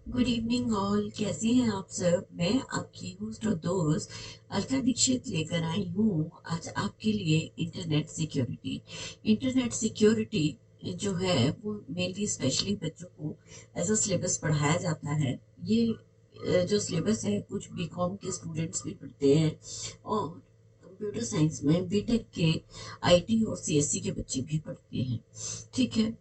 Good evening all. कैसे हैं आप सब? मैं आपकी होस्ट और दोस्त अलका दीक्षित लेकर आई हूँ आज आपके लिए इंटरनेट सिक्योरिटी। इंटरनेट सिक्योरिटी जो है वो मेनली स्पेशली बच्चों को एज अ सिलेबस पढ़ाया जाता है। ये जो सिलेबस है कुछ बीकॉम के स्टूडेंट्स भी पढ़ते हैं और कंप्यूटर साइंस में बीटेक के आईटी और सीएससी के बच्चे भी पढ़ते हैं। ठीक है।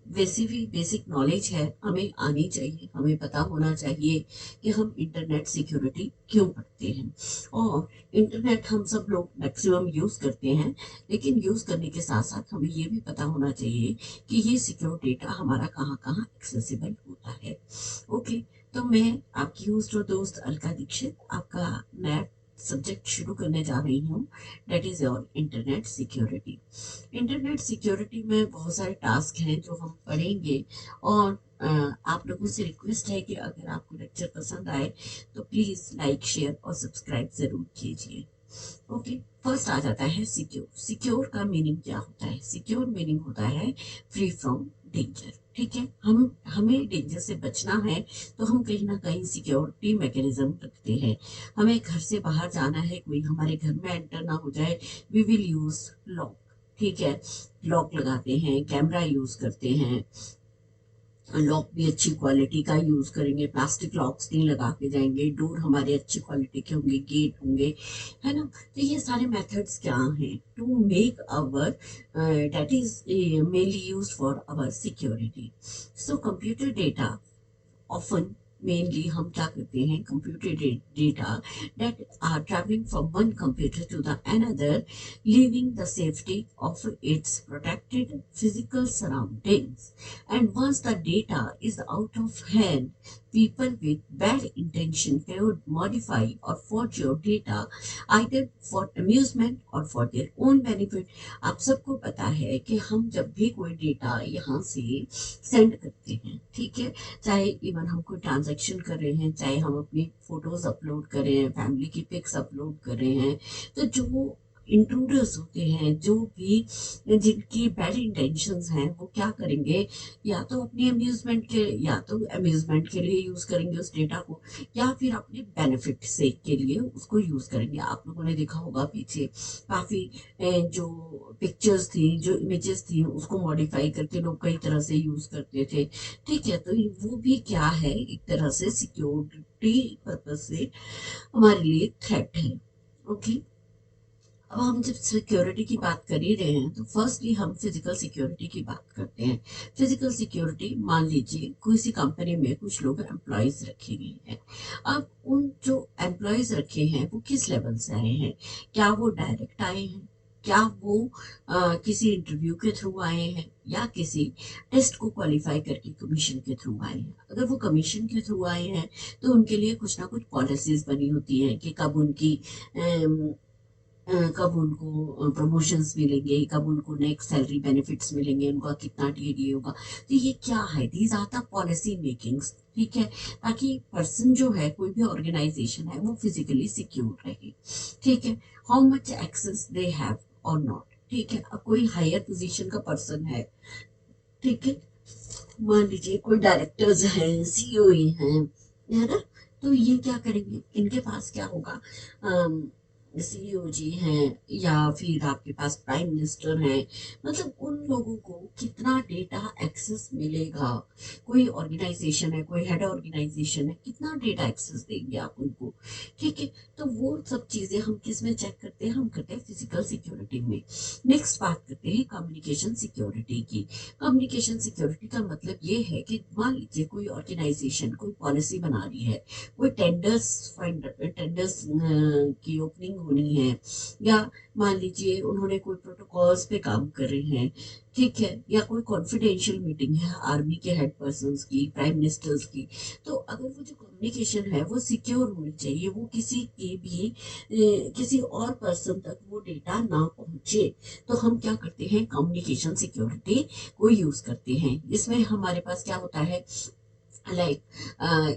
वैसे भी बेसिक नॉलेज है, हमें आनी चाहिए, हमें पता होना चाहिए कि हम इंटरनेट सिक्योरिटी क्यों पढ़ते हैं। और इंटरनेट हम सब लोग मैक्सिमम यूज करते हैं, लेकिन यूज करने के साथ साथ हमें ये भी पता होना चाहिए कि ये सिक्योर डेटा हमारा कहाँ कहाँ एक्सेसिबल होता है। ओके। तो मैं आपकी होस्ट और दोस्त अलका दीक्षित आपका नया सब्जेक्ट शुरू करने जा रही हूँ। That is your internet security. Internet security में बहुत सारे टास्क हैं जो हम पढ़ेंगे। और आप लोगों से रिक्वेस्ट है कि अगर आपको लेक्चर पसंद आए तो प्लीज लाइक शेयर और सब्सक्राइब जरूर कीजिए। ओके। फर्स्ट आ जाता है सिक्योर। सिक्योर का मीनिंग क्या होता है? सिक्योर मीनिंग होता है फ्री फ्रॉम डेंजर। ठीक है। हम हमें डेंजर से बचना है तो हम कहीं ना कहीं सिक्योरिटी मैकेनिज्म रखते हैं। हमें घर से बाहर जाना है, कोई हमारे घर में एंटर ना हो जाए, वी विल यूज लॉक। ठीक है। लॉक लगाते हैं, कैमरा यूज करते हैं। लॉक भी अच्छी क्वालिटी का यूज करेंगे, प्लास्टिक लॉक्स नहीं लगा के जाएंगे। डोर हमारे अच्छी क्वालिटी के होंगे, गेट होंगे, है ना। तो ये सारे मेथड्स क्या हैं to make our that is mainly use for our security. So computer data often mainly हम क्या करते हैं, computer data that are traveling from one computer to the another, leaving the safety of its protected physical surroundings. And once the data is out of hand, people with bad intention could modify or forge your data either for amusement or for their own benefit. आप सबको पता है कि हम जब भी कोई data यहाँ से सेंड करते हैं, ठीक है, चाहे इवन हम कोई ट्रांजैक्शन कर रहे हैं, चाहे हम अपनी फोटोज अपलोड कर रहे हैं, फैमिली की पिक्स अपलोड कर रहे हैं, तो जो इंट्रूडर्स होते हैं, जो भी जिनकी बैड इंटेंशंस हैं, वो क्या करेंगे, या तो अपनी अम्यूजमेंट के लिए यूज करेंगे उस डेटा को, या फिर अपने बेनिफिट से के लिए उसको यूज करेंगे। आप लोगों ने देखा होगा पीछे काफी जो पिक्चर्स थी, जो इमेजेस थी, उसको मॉडिफाई करके लोग कई तरह से यूज करते थे। ठीक है। तो वो भी क्या है, एक तरह से सिक्योरिटी पर्पज से हमारे लिए थ्रेट है। ओके। अब हम जब सिक्योरिटी की बात कर ही रहे हैं तो फर्स्टली हम फिजिकल सिक्योरिटी की बात करते हैं। फिजिकल सिक्योरिटी, मान लीजिए किसी कंपनी में कुछ लोग एम्प्लॉयज रखे गए हैं। अब उन जो एम्प्लॉयज रखे हैं वो किस लेवल से आए हैं? क्या वो डायरेक्ट आए हैं? क्या वो किसी इंटरव्यू के थ्रू आए हैं, या किसी टेस्ट को क्वालिफाई करके कमीशन के थ्रू आए हैं? अगर वो कमीशन के थ्रू आए हैं तो उनके लिए कुछ ना कुछ पॉलिसीज बनी होती हैं कि कब उनको प्रमोशंस मिलेंगे, कब उनको नेक्स्ट सैलरी बेनिफिट्स मिलेंगे, उनका कितना टीडीए होगा। तो ये क्या है? These are the policy makings. ठीक है। ताकि पर्सन जो है, कोई भी ऑर्गेनाइजेशन है, वो फिजिकली सिक्योर रहे। ठीक है। How much access they have और नॉट। ठीक है। अब कोई हायर पोजीशन का पर्सन है, ठीक है, मान लीजिए कोई डायरेक्टर्स हैं, सीईओ हैं, है ना। तो ये क्या करेंगे, इनके पास क्या होगा, सीईओ जी हैं, या फिर आपके पास प्राइम मिनिस्टर हैं, मतलब उन लोगों को कितना डेटा एक्सेस मिलेगा? कोई ऑर्गेनाइजेशन है, कोई हेड ऑर्गेनाइजेशन है, कितना डेटा एक्सेस देंगे आप उनको? ठीक है। तो वो सब चीजें हम किस में चेक करते हैं? हम करते हैं फिजिकल सिक्योरिटी में। नेक्स्ट बात करते हैं कम्युनिकेशन सिक्योरिटी की। कम्युनिकेशन सिक्योरिटी का मतलब ये है कि मान लीजिए कोई ऑर्गेनाइजेशन कोई पॉलिसी बना रही है, कोई टेंडर्स की ओपनिंग होनी है, या मान लीजिए उन्होंने कोई प्रोटोकॉल्स पे काम कर रहे हैं, ठीक है, या कोई कॉन्फिडेंशियल मीटिंग है आर्मी के हेड पर्सन की, प्राइम मिनिस्टर्स की। तो अगर वो जो कम्युनिकेशन है वो सिक्योर होनी चाहिए, वो किसी और पर्सन तक वो डेटा ना पहुंचे। तो हम क्या करते हैं, कम्युनिकेशन सिक्योरिटी को यूज करते हैं। इसमें हमारे पास क्या होता है,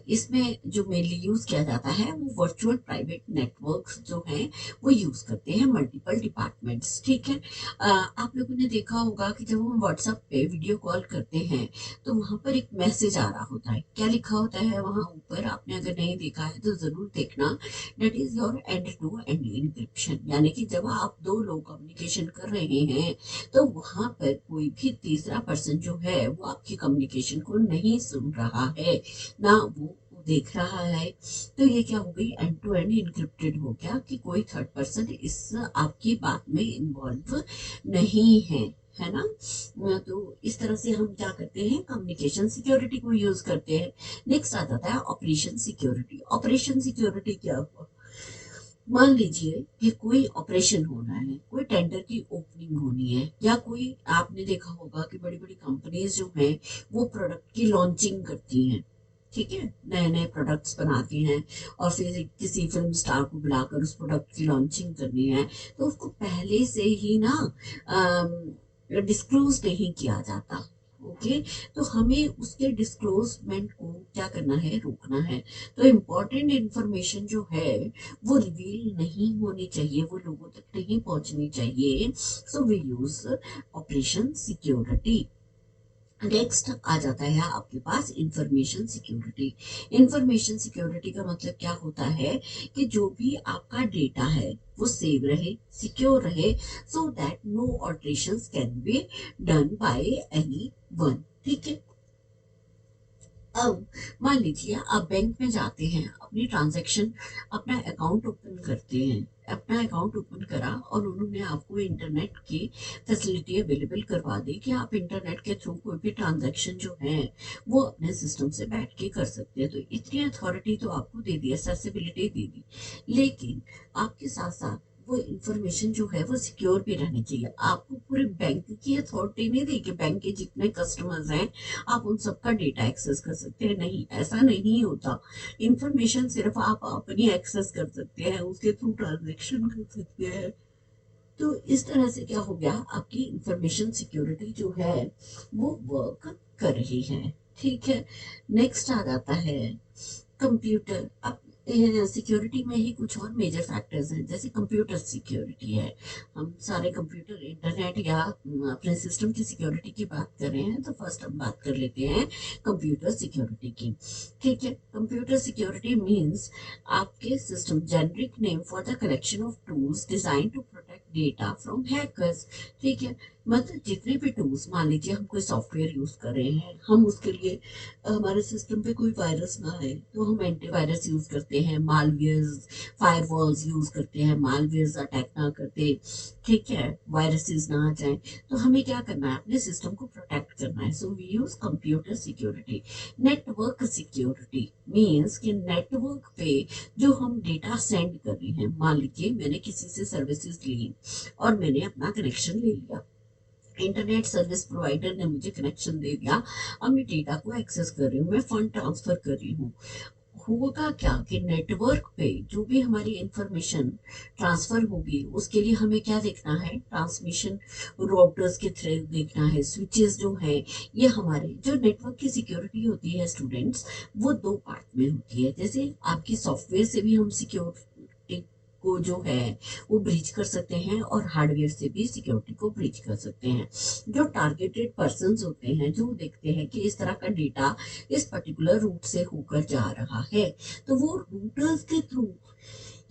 इसमें जो मेनली यूज किया जाता है वो वर्चुअल प्राइवेट नेटवर्क्स जो हैं वो यूज करते हैं मल्टीपल डिपार्टमेंट्स, ठीक है। आप लोगों ने देखा होगा कि जब हम व्हाट्सएप पे वीडियो कॉल करते हैं तो वहां पर एक मैसेज आ रहा होता है, क्या लिखा होता है वहां ऊपर, आपने अगर नहीं देखा है तो जरूर देखना। That is your end to end encryption, यानी कि जब आप दो लोग कम्युनिकेशन कर रहे हैं तो वहां पर कोई भी तीसरा पर्सन जो है वो आपकी कम्युनिकेशन को नहीं सुन रहा है, ना वो देख रहा है। तो ये क्या हो गई, एंड टू एंड इनक्रिप्टेड हो गया कि कोई थर्ड पर्सन इस आपकी बात में इन्वॉल्व नहीं है ना। तो इस तरह से हम क्या करते हैं, कम्युनिकेशन सिक्योरिटी को यूज करते हैं। नेक्स्ट आ जाता है ऑपरेशन सिक्योरिटी। ऑपरेशन सिक्योरिटी क्या हुआ, मान लीजिए कि कोई ऑपरेशन होना है, कोई टेंडर की ओपनिंग होनी है, या कोई, आपने देखा होगा कि बड़ी बड़ी कंपनीज जो हैं वो प्रोडक्ट की लॉन्चिंग करती हैं, ठीक है, नए नए प्रोडक्ट्स बनाती हैं और फिर किसी फिल्म स्टार को बुलाकर उस प्रोडक्ट की लॉन्चिंग करनी है, तो उसको पहले से ही ना डिस्क्लोज नहीं किया जाता। ओके, तो हमें उसके डिस्क्लोजमेंट को क्या करना है, रोकना है। तो इम्पोर्टेंट इंफॉर्मेशन जो है वो रिवील नहीं होनी चाहिए, वो लोगों तक नहीं पहुंचनी चाहिए। So we use operation security. Next आ जाता है आपके पास इंफॉर्मेशन सिक्योरिटी। इंफॉर्मेशन सिक्योरिटी का मतलब क्या होता है कि जो भी आपका डेटा है वो सेव रहे, सिक्योर रहे, so that no alterations can be done by anyone, ठीक है। अब मान लीजिए आप बैंक में जाते हैं, अपनी ट्रांजैक्शन, अपना अकाउंट ओपन करते हैं, अपना अकाउंट ओपन करा और उन्होंने आपको इंटरनेट की फैसिलिटी अवेलेबल करवा दी कि आप इंटरनेट के थ्रू कोई भी ट्रांजैक्शन जो है वो अपने सिस्टम से बैठ के कर सकते हैं। तो इतनी अथॉरिटी तो आपको दे दी, एक्सेसिबिलिटी दे दी, लेकिन आपके साथ साथ वो इंफॉर्मेशन जो है वो सिक्योर भी रहनी चाहिए। आपको पूरे बैंक की अथॉरिटी नहीं दी कि बैंक के जितने कस्टमर्स हैं आप उन सबका डेटा एक्सेस कर सकते हैं, नहीं, ऐसा नहीं होता। इंफॉर्मेशन सिर्फ आप अपनी एक्सेस कर सकते हैं, उसके थ्रू ट्रांजेक्शन कर सकते हैं। तो इस तरह से क्या हो गया, आपकी इंफॉर्मेशन सिक्योरिटी जो है वो वर्क कर रही है, ठीक है। नेक्स्ट आ जाता है कंप्यूटर। अब सिक्योरिटी में ही कुछ और मेजर फैक्टर्स हैं, जैसे कंप्यूटर सिक्योरिटी है। हम सारे कंप्यूटर, इंटरनेट या अपने सिस्टम की सिक्योरिटी की बात कर रहे हैं, तो फर्स्ट हम बात कर लेते हैं कंप्यूटर सिक्योरिटी की, ठीक है। कंप्यूटर सिक्योरिटी मींस आपके system generic name for the collection of tools design to protect data from hackers, ठीक है। मतलब जितने भी टूल्स, मान लीजिए हम कोई सॉफ्टवेयर यूज कर रहे हैं, हम उसके लिए हमारे सिस्टम पे कोई वायरस ना आए तो हम एंटीवायरस यूज करते हैं, मालवेयर्स, फायरवॉल्स यूज करते हैं, मालवेयर्स अटैक ना करते, ठीक है, वायरसेस ना आ जाए। तो हमें क्या करना है, अपने सिस्टम को प्रोटेक्ट करना है, so we use computer security. Network security means कि नेटवर्क पे जो हम डेटा सेंड कर रहे हैं, मान लीजिए मैंने किसी से सर्विसेज ली और मैंने अपना कनेक्शन ले लिया, इंटरनेट सर्विस प्रोवाइडर ने मुझे कनेक्शन दे दिया, अब मैं डेटा को एक्सेस कर रही हूँ, मैं फंड ट्रांसफर कर रही हूँ। होगा क्या कि नेटवर्क पे जो भी हमारी इंफॉर्मेशन ट्रांसफर होगी उसके लिए हमें क्या देखना है, ट्रांसमिशन राउटर्स के थ्रू देखना है, स्विचेस जो है। ये हमारे जो नेटवर्क की सिक्योरिटी होती है स्टूडेंट्स, वो दो पार्ट में होती है। जैसे आपकी सॉफ्टवेयर से भी हम सिक्योरिटी को जो है वो ब्रीच कर सकते हैं, और हार्डवेयर से भी सिक्योरिटी को ब्रीच कर सकते हैं। जो टारगेटेड पर्सन होते हैं जो देखते हैं कि इस तरह का डेटा इस पर्टिकुलर रूट से होकर जा रहा है, तो वो रूटर्स के थ्रू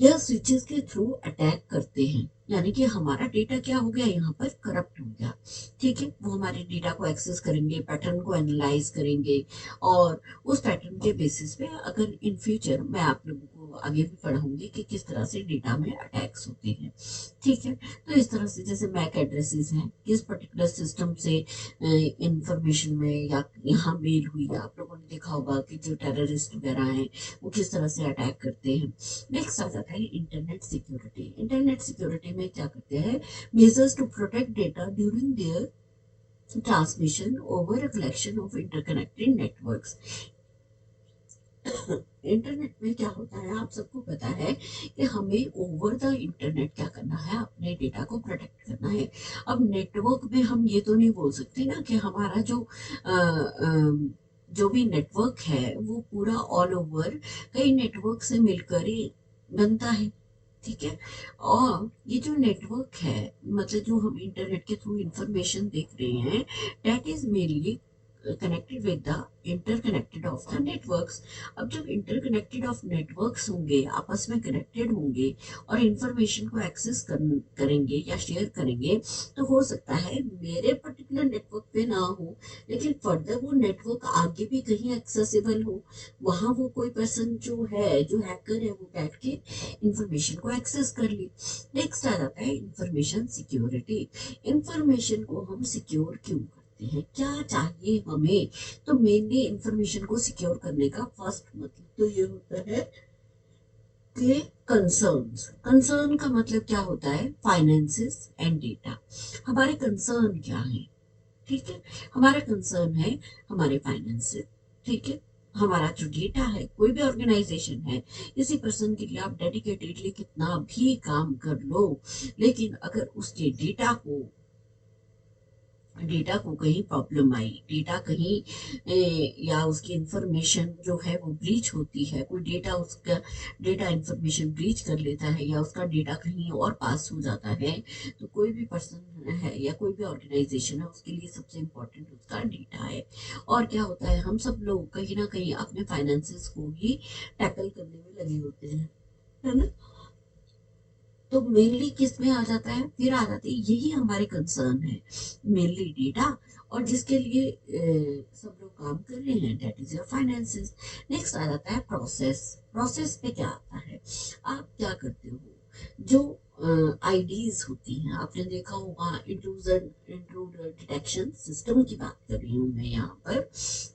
या स्विचेस के थ्रू अटैक करते हैं, यानी कि हमारा डेटा क्या हो गया, यहाँ पर करप्ट हो गया, ठीक है। वो हमारे डेटा को एक्सेस करेंगे, पैटर्न को एनालाइज करेंगे, और उस पैटर्न के बेसिस पे अगर इन फ्यूचर मैं आप लोगों को आगे भी पढ़ाऊंगी कि किस तरह से डेटा में अटैक्स होते हैं, ठीक है। तो इस तरह से जैसे मैक एड्रेसेस हैं, किस पर्टिकुलर सिस्टम से इंफॉर्मेशन में या यहाँ मेल हुई, आप लोगों ने देखा होगा कि जो टेररिस्ट वगैरह हैं वो किस तरह से अटैक करते हैं। नेक्स्ट आ जाता है इंटरनेट सिक्योरिटी। इंटरनेट सिक्योरिटी में क्या करते हैं, measures to protect data during their transmission over a collection of interconnected networks. Internet में क्या होता है, आप सबको पता है कि हमें ओवर द इंटरनेट क्या करना है, अपने डेटा को प्रोटेक्ट करना है। अब नेटवर्क में हम ये तो नहीं बोल सकते ना कि हमारा जो जो भी नेटवर्क है वो पूरा ऑल ओवर कई नेटवर्क से मिलकर ही बनता है। ठीक है। और ये जो नेटवर्क है, मतलब जो हम इंटरनेट के थ्रू इंफॉर्मेशन देख रहे हैं, that is mainly connected with the interconnected of the networks. अब जब इंटरकनेक्टेड ऑफ नेटवर्क्स होंगे, आपस में कनेक्टेड होंगे और इंफॉर्मेशन को एक्सेस करेंगे या शेयर करेंगे, तो हो सकता है मेरे पर्टिकुलर नेटवर्क पे ना हो, लेकिन फर्दर वो नेटवर्क आगे भी कहीं एक्सेसिबल हो, वहां वो कोई पर्सन जो है, जो हैकर है, वो बैठ के इंफॉर्मेशन को एक्सेस कर ली। नेक्स्ट आ जाता है इंफॉर्मेशन सिक्योरिटी। इंफॉर्मेशन को हम सिक्योर क्यों करते हैं, क्या चाहिए हमें? तो मेनली इंफॉर्मेशन को सिक्योर करने का फर्स्ट मतलब तो ये होता है कि कंसर्न का मतलब क्या होता है? Finances and data. हमारे कंसर्न क्या है? ठीक है, हमारा कंसर्न है हमारे फाइनेंसेस। ठीक है, हमारा जो डेटा है, कोई भी ऑर्गेनाइजेशन है, किसी पर्सन के लिए आप डेडिकेटेडली कितना भी काम कर लो, लेकिन अगर उसके डेटा को कहीं प्रॉब्लम आई, डेटा कहीं या उसकी इंफॉर्मेशन जो है वो ब्रीच होती है, कोई डेटा उसका डेटा इंफॉर्मेशन ब्रीच कर लेता है या उसका डेटा कहीं और पास हो जाता है, तो कोई भी पर्सन है या कोई भी ऑर्गेनाइजेशन है, उसके लिए सबसे इम्पोर्टेंट उसका डेटा है। और क्या होता है, हम सब लोग कहीं ना कहीं अपने फाइनेंसेस को ही टैकल करने में लगे होते हैं, है ना? तो मेनली किस में आ जाता है, फिर आ जाते हैं, यही हमारे कंसर्न है, मेनली डेटा। और जिसके लिए सब लोग काम कर रहे हैं, that is your finances. Next आ जाता है प्रोसेस। प्रोसेस पे क्या आता है, आप क्या करते हो? जो आईडीज होती हैं, आपने देखा होगा, इंट्रूडर डिटेक्शन सिस्टम की बात कर रही हूँ मैं यहाँ पर,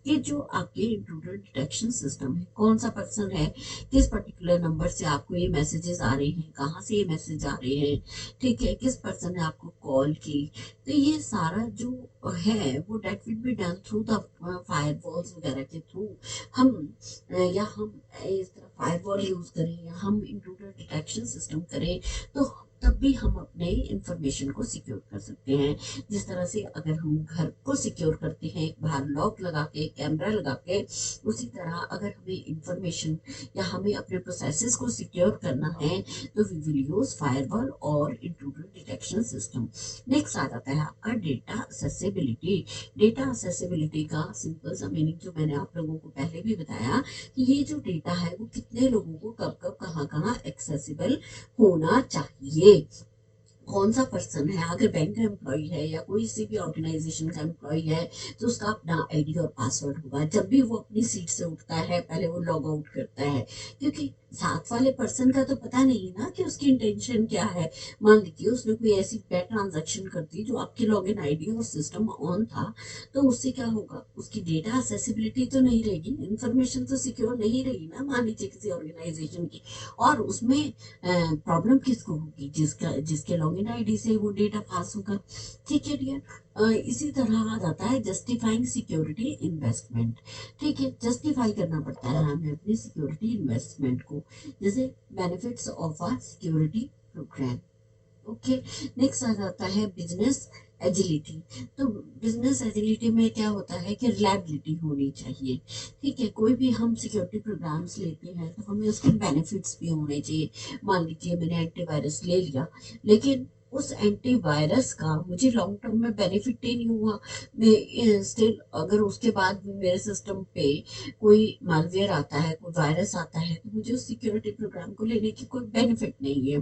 कि जो आपके इंट्रूडर डिटेक्शन सिस्टम है, कौन सा पर्सन है, किस पर्टिकुलर नंबर से आपको ये मैसेजेस आ रहे हैं, कहाँ से ये मैसेज आ रहे हैं, ठीक है, किस पर्सन ने आपको कॉल की। तो ये सारा जो है वो that will be done through the firewalls वगैरह के थ्रू। हम या हम इस तरह फायरवॉल यूज करें या हम इंट्रूडर डिटेक्शन सिस्टम करें, तो तब भी हम अपने इंफॉर्मेशन को सिक्योर कर सकते हैं। जिस तरह से अगर हम घर को सिक्योर करते हैं एक बाहर लॉक लगा के, कैमरा लगा के, उसी तरह अगर हमें इंफॉर्मेशन या हमें अपने प्रोसेसेस को सिक्योर करना है, तो वी विल यूज फायरवॉल और इंट्रूडर डिटेक्शन सिस्टम। नेक्स्ट आ जाता है आपका डेटा असेसिबिलिटी। डेटा असेसिबिलिटी का सिंपल सा मीनिंग जो मैंने आप लोगों को पहले भी बताया, कि ये जो डेटा है वो कितने लोगों को कब कब कहाँ कहाँ एक्सेसिबल होना चाहिए। कौन सा पर्सन है, अगर बैंक का एम्प्लॉय है या कोई सी भी ऑर्गेनाइजेशन का एम्प्लॉय है, तो उसका अपना आईडी और पासवर्ड होगा। जब भी वो अपनी सीट से उठता है, पहले वो लॉग आउट करता है, क्योंकि साथ वाले पर्सन का तो पता नहीं ना कि उसकी इंटेंशन क्या है। मान लीजिए उसने कोई ऐसी बैड ट्रांजैक्शन कर दी जो आपकी लॉगिन आईडी और सिस्टम ऑन था, तो उससे क्या होगा, उसकी डेटा असेसिबिलिटी तो नहीं रहेगी, इंफॉर्मेशन तो सिक्योर नहीं रहेगी ना, मान लीजिए किसी ऑर्गेनाइजेशन की। और उसमें प्रॉब्लम किसको होगी, जिसके लॉगिन आईडी से वो डेटा पास होगा। ठीक है डियर। इसी तरह आ जाता है जस्टिफाइंग सिक्योरिटी इन्वेस्टमेंट। ठीक है, जस्टिफाई करना पड़ता है हमें अपनी सिक्योरिटी इन्वेस्टमेंट को, जैसे benefits of a security program. Okay. Next आ जाता है बिजनेस एजिलिटी। तो बिजनेस एजिलिटी में क्या होता है कि रिलायबिलिटी होनी चाहिए। ठीक है, कोई भी हम सिक्योरिटी प्रोग्राम्स लेते हैं तो हमें उसके बेनिफिट्स भी होने चाहिए। मान लीजिए मैंने एंटीवायरस ले लिया, लेकिन उस एंटीवायरस का मुझे लॉन्ग टर्म में बेनिफिट ही नहीं हुआ। मैं स्टिल अगर उसके बाद भी मेरे सिस्टम पे कोई मालवेयर आता है, कोई वायरस आता है, तो मुझे उस सिक्योरिटी प्रोग्राम को लेने की कोई बेनिफिट नहीं है।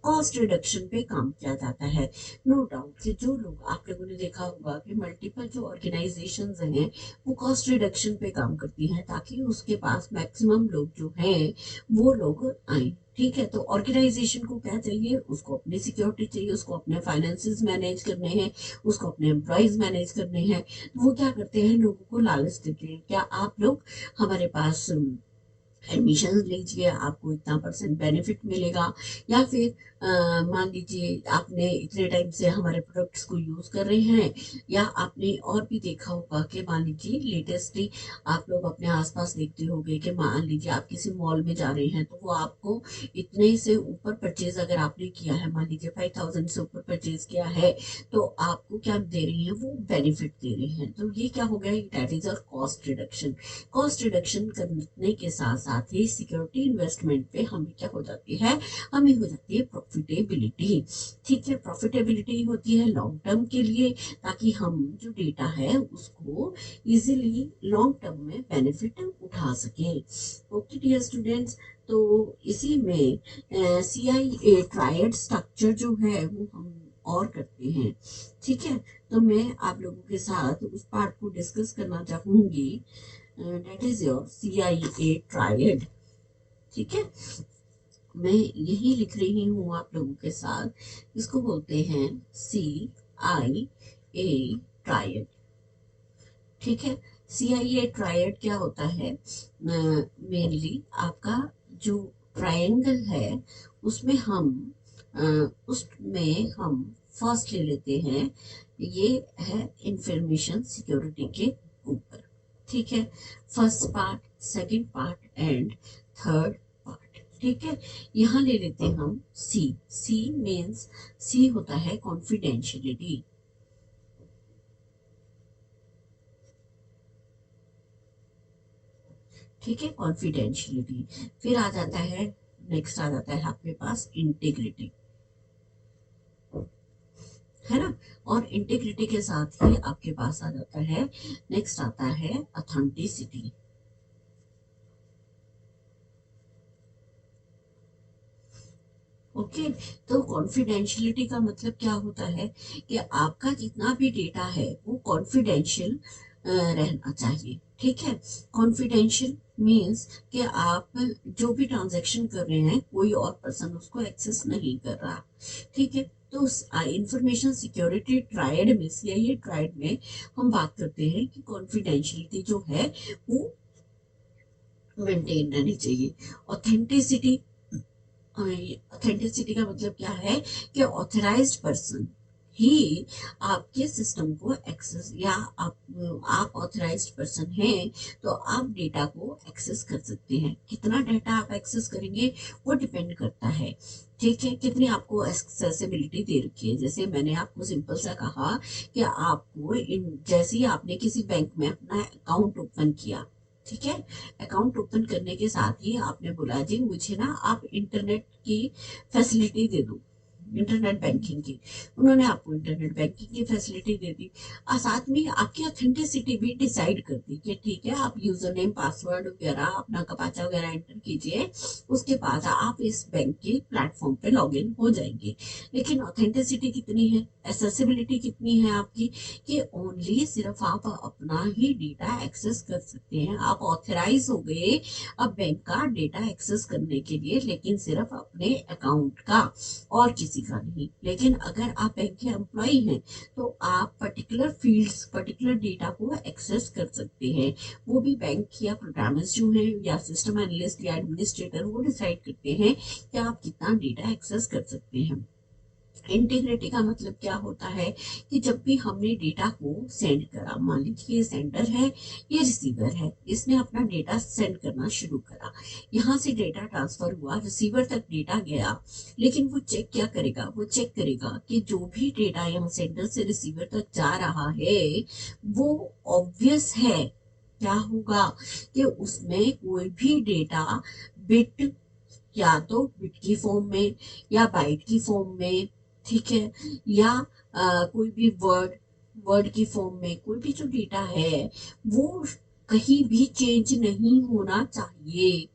कॉस्ट रिडक्शन पे काम किया जाता है। नो डाउट कि जो लोग, आप लोगों ने देखा होगा कि मल्टीपल जो ऑर्गेनाइजेशंस हैं वो कॉस्ट रिडक्शन पे काम करती हैं, ताकि उसके पास मैक्सिमम लोग जो हैं वो लोग आए। ठीक है, तो ऑर्गेनाइजेशन को क्या चाहिए, उसको अपनी सिक्योरिटी चाहिए, उसको अपने फाइनेंसेस मैनेज करने हैं, उसको अपने एम्प्लॉयज मैनेज करने हैं। तो वो क्या करते हैं, लोगों को लालच देते हैं, क्या आप लोग हमारे पास एडमिशन लीजिए, आपको इतना परसेंट बेनिफिट मिलेगा। या फिर मान लीजिए आपने इतने टाइम से हमारे प्रोडक्ट्स को यूज कर रहे हैं, या आपने और भी देखा होगा कि मान लीजिए लेटेस्टली आप लोग अपने आसपास देखते होंगे कि मान लीजिए आप किसी मॉल में जा रहे हैं, तो वो आपको इतने से ऊपर परचेज अगर आपने किया है, मान लीजिए 5000 से ऊपर परचेज किया है, तो आपको क्या दे रही है, वो बेनिफिट दे रहे हैं। तो ये क्या हो गया, दैट इज और कॉस्ट रिडक्शन। कॉस्ट रिडक्शन करने के साथ साथ ही सिक्योरिटी इन्वेस्टमेंट पे हमें क्या हो जाती है, हमें हो जाती है प्रॉफिटेबिलिटी। ठीक है, प्रॉफिटेबिलिटी होती है लॉन्ग टर्म के लिए, ताकि हम जो डेटा है उसको इजीली लॉन्ग टर्म में बेनिफिट उठा सकें। ओके डियर स्टूडेंट्स, तो इसी में सी आई ए ट्रायड स्ट्रक्चर जो है वो हम और करते हैं। ठीक है, तो मैं आप लोगों के साथ उस पार्ट को डिस्कस करना चाहूंगी, that is your CIA triad. ठीक है, मैं यही लिख रही हूँ आप लोगों के साथ, इसको बोलते हैं CIA ट्रायड। ठीक है, CIA ट्रायड क्या होता है, मेनली आपका जो ट्रायंगल है उसमें हम उसमें हम फर्स्ट ले लेते हैं, ये है इंफॉर्मेशन सिक्योरिटी के ऊपर। ठीक है, first part, second part and third part. ठीक है, यहाँ ले लेते हैं हम सी मीन्स, सी होता है कॉन्फिडेंशियलिटी। ठीक है, कॉन्फिडेंशियलिटी। फिर आ जाता है, नेक्स्ट आ जाता है आपके पास इंटीग्रिटी, है ना। और इंटीग्रिटी के साथ ही आपके पास आ जाता है, नेक्स्ट आता है ऑथेंटिसिटी। ओके, तो कॉन्फिडेंशियलिटी का मतलब क्या होता है कि आपका जितना भी डेटा है वो कॉन्फिडेंशियल रहना चाहिए। ठीक है, कॉन्फिडेंशियल मीन्स कि आप जो भी ट्रांजैक्शन कर रहे हैं कोई और पर्सन उसको एक्सेस नहीं कर रहा। ठीक है, तो इंफॉर्मेशन सिक्योरिटी ट्रायड में, CIA ट्रायड में हम बात करते हैं कि कॉन्फिडेंशियलिटी जो है वो मेंटेन रहनी चाहिए। ऑथेंटिसिटी, ऑथेंटिसिटी का मतलब क्या है कि ऑथराइज्ड पर्सन ही आपके सिस्टम को एक्सेस, या आप ऑथराइज्ड पर्सन हैं तो आप डेटा को एक्सेस कर सकते हैं। कितना डेटा आप एक्सेस करेंगे वो डिपेंड करता है। ठीक है, कितनी आपको एक्सेसिबिलिटी दे रखी है। जैसे मैंने आपको सिंपल सा कहा कि आपको जैसे ही आपने किसी बैंक में अपना अकाउंट ओपन किया, ठीक है, अकाउंट ओपन करने के साथ ही आपने बोला जी मुझे ना आप इंटरनेट की फैसिलिटी दे दो, इंटरनेट बैंकिंग की। उन्होंने आपको इंटरनेट बैंकिंग की फैसिलिटी दे दी, और साथ में आपकी ऑथेंटिसिटी भी डिसाइड कर दी कि ठीक है आप यूजर नेम पासवर्ड वगैरह अपना कपाचा वगैरह एंटर कीजिए, उसके बाद आप इस बैंक के प्लेटफॉर्म पे लॉग इन हो जाएंगे। लेकिन ऑथेंटिसिटी कितनी है, एसेसिबिलिटी कितनी है आपकी, कि ओनली सिर्फ आप अपना ही डेटा एक्सेस कर सकते हैं। आप ऑथराइज हो गए अब बैंक का डेटा एक्सेस करने के लिए, लेकिन सिर्फ अपने अकाउंट का, और किसी का नहीं। लेकिन अगर आप बैंक के एम्प्लॉय हैं तो आप पर्टिकुलर फील्ड्स, पर्टिकुलर डेटा को एक्सेस कर सकते हैं। वो भी बैंक या प्रोग्रामर्स जो हैं या सिस्टम एनालिस्ट या एडमिनिस्ट्रेटर वो डिसाइड करते हैं कि आप कितना डेटा एक्सेस कर सकते हैं। इंटीग्रिटी का मतलब क्या होता है कि जब भी हमने डेटा को सेंड करा, मान लीजिए ये सेंडर है, ये रिसीवर है, इसने अपना डेटा सेंड करना शुरू करा, यहाँ से डेटा ट्रांसफर हुआ, रिसीवर तक डेटा गया, लेकिन वो चेक क्या करेगा, वो चेक करेगा कि जो भी डेटा यहाँ सेंडर से रिसीवर तक जा रहा है वो ऑब्वियस है। क्या होगा कि उसमें कोई भी डेटा बिट, या तो बिट की फॉर्म में या बाइट की फॉर्म में, ठीक है, या कोई भी वर्ड की फॉर्म में, कोई भी जो डेटा है वो कहीं भी चेंज नहीं होना चाहिए।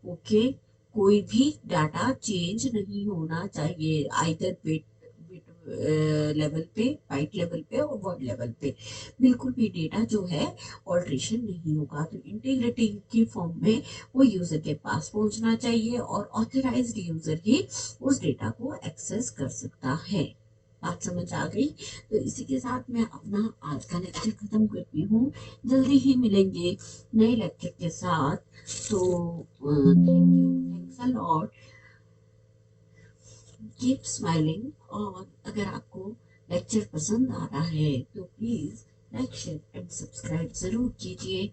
ओके, कोई भी डाटा चेंज नहीं होना चाहिए, आइदर बिट बिट लेवल पे, बाइट लेवल पे और वर्ड लेवल पे, बिल्कुल भी डेटा जो है ऑल्ट्रेशन नहीं होगा। तो इंटीग्रिटी की फॉर्म में वो यूजर के पास पहुंचना चाहिए और ऑथराइज्ड यूजर ही उस डेटा को एक्सेस कर सकता है। बात समझ आ गई? तो इसी के साथ मैं अपना आज का लेक्चर खत्म करती हूँ। जल्दी ही मिलेंगे नए लेक्चर के साथ। तो thank you, thanks a lot, keep smiling. और अगर आपको लेक्चर पसंद आ रहा है तो please like share and subscribe जरूर कीजिए।